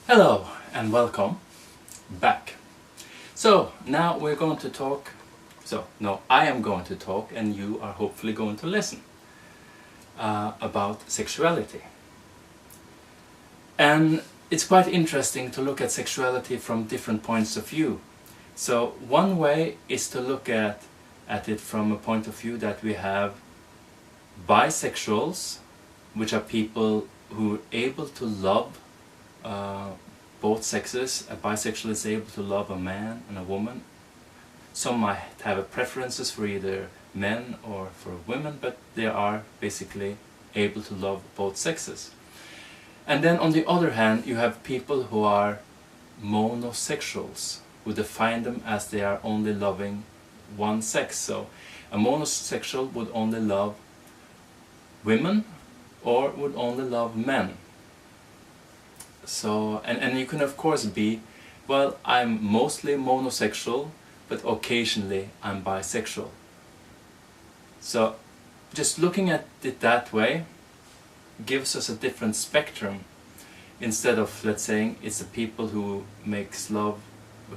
Hello and welcome back. So now we're going to talk, I am going to talk and you are hopefully going to listen about sexuality. And it's quite interesting to look at sexuality from different points of view. So one way is to look at it from a point of view that we have bisexuals, which are people who are able to love both sexes. A bisexual is able to love a man and a woman. Some might have preferences for either men or for women, but they are basically able to love both sexes. And then on the other hand, you have people who are monosexuals, who define them as they are only loving one sex. So a monosexual would only love women or would only love men. So, and you can of course be, well, I'm mostly monosexual, but occasionally I'm bisexual. So just looking at it that way gives us a different spectrum, instead of, let's say, it's the people who makes love,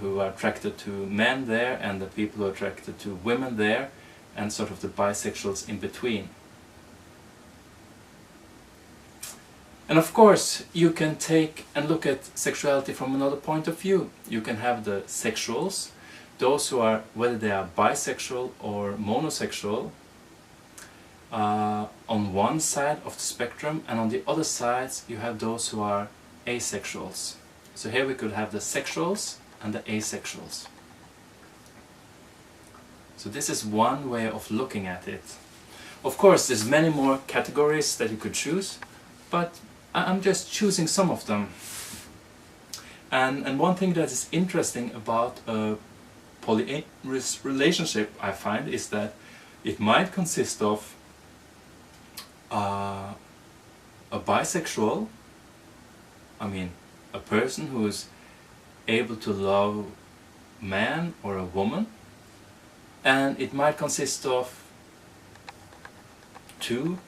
who are attracted to men there, and the people who are attracted to women there, and sort of the bisexuals in between. And of course, you can take and look at sexuality from another point of view. You can have the sexuals, those who are, whether they are bisexual or monosexual, on one side of the spectrum, and on the other side you have those who are asexuals. So here we could have the sexuals and the asexuals. So this is one way of looking at it. Of course, there's many more categories that you could choose, but I'm just choosing some of them. And one thing that is interesting about a polyamorous relationship, I find, is that it might consist of a bisexual, I mean a person who is able to love a man or a woman, and it might consist of two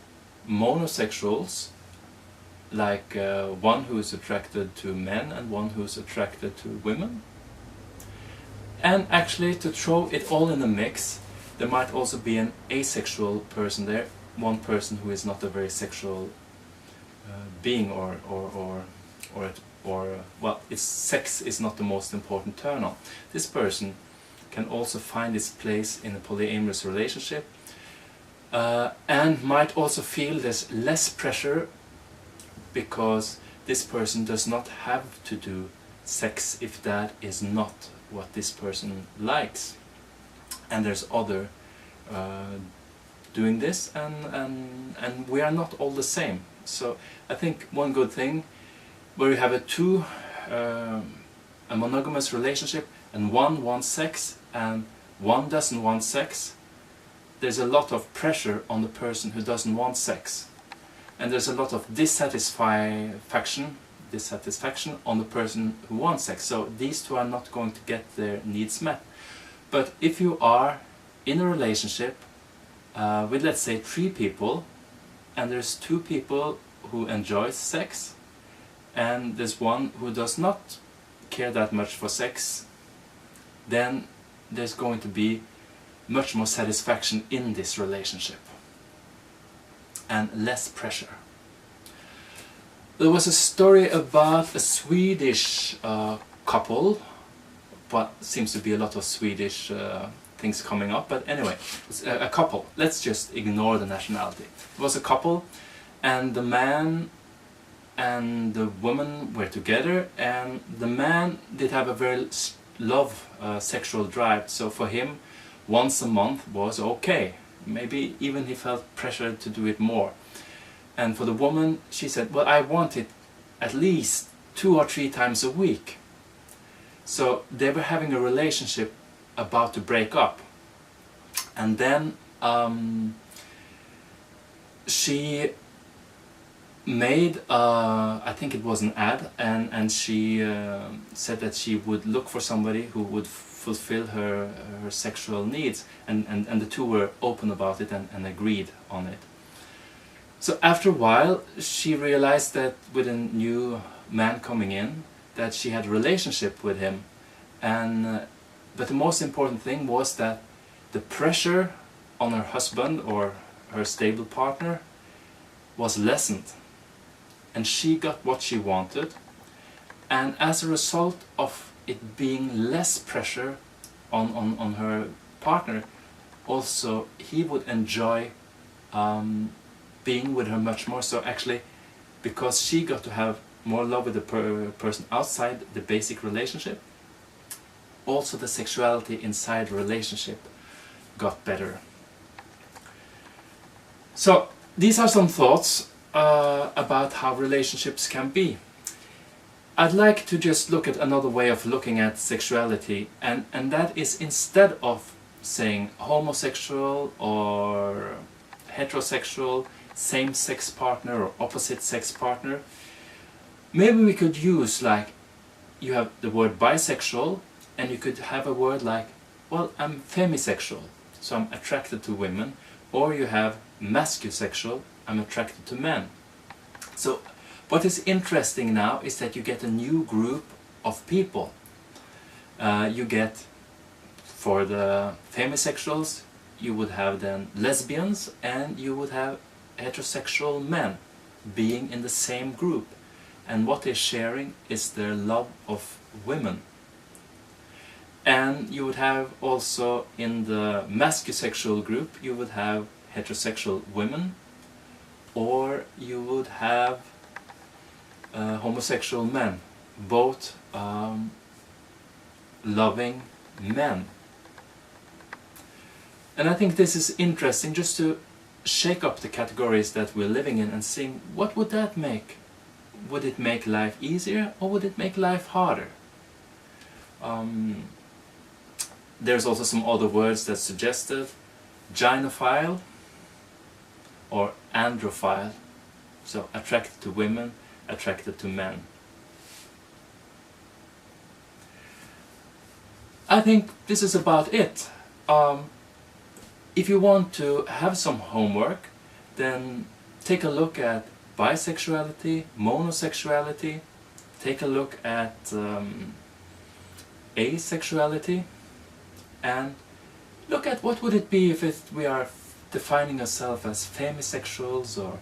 monosexuals, like one who is attracted to men and one who is attracted to women. And actually, to throw it all in the mix, there might also be an asexual person there, one person who is not a very sexual being, or well, its sex is not the most important turn on. This person can also find its place in a polyamorous relationship, and might also feel there's less pressure, because this person does not have to do sex if that is not what this person likes. And there's other doing this, and we are not all the same. So I think one good thing, where you have a monogamous relationship, and one wants sex and one doesn't want sex, there's a lot of pressure on the person who doesn't want sex. And there's a lot of dissatisfaction on the person who wants sex. So these two are not going to get their needs met. But if you are in a relationship with, let's say, 3 people, and there's 2 people who enjoy sex, and there's one who does not care that much for sex, then there's going to be much more satisfaction in this relationship and less pressure. There was a story about a Swedish couple, but seems to be a lot of Swedish things coming up, but anyway, it's a couple. Let's just ignore the nationality. It was a couple, and the man and the woman were together, and the man did have a very sexual drive, so for him once a month was okay. Maybe even he felt pressured to do it more. And for the woman, she said, well, I want it at least 2 or 3 times a week. So they were having a relationship about to break up. And then she made, I think it was an ad, and she said that she would look for somebody who would fulfill her sexual needs, and the two were open about it and agreed on it. So after a while, she realized that with a new man coming in, that she had a relationship with him, and but the most important thing was that the pressure on her husband or her stable partner was lessened, and she got what she wanted, and as a result of it being less pressure on her partner, also he would enjoy being with her much more. So actually, because she got to have more love with the person outside the basic relationship, also the sexuality inside the relationship got better. So these are some thoughts about how relationships can be. I'd like to just look at another way of looking at sexuality, and that is, instead of saying homosexual or heterosexual, same-sex partner or opposite-sex partner, maybe we could use, like, you have the word bisexual, and you could have a word like, well, I'm femisexual, so I'm attracted to women, or you have masculsexual, I'm attracted to men. So what is interesting now is that you get a new group of people. You get, for the femisexuals, you would have then lesbians, and you would have heterosexual men being in the same group. And what they're sharing is their love of women. And you would have also, in the masculsexual group, you would have heterosexual women, or you would have homosexual men, both loving men. And I think this is interesting, just to shake up the categories that we're living in and seeing what would that make. Would it make life easier, or would it make life harder? There's also some other words that suggested: gynophile or androphile, so attracted to women, attracted to men. I think this is about it. If you want to have some homework, then take a look at bisexuality, monosexuality, take a look at asexuality, and look at what would it be if we are defining ourselves as femisexuals or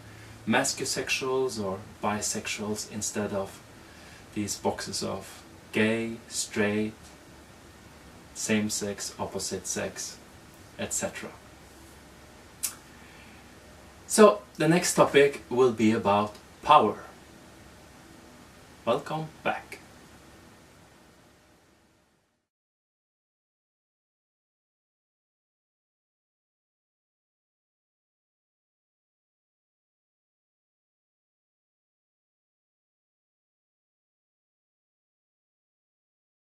masculsexuals or bisexuals, instead of these boxes of gay, straight, same-sex, opposite sex, etc. So the next topic will be about power. Welcome back.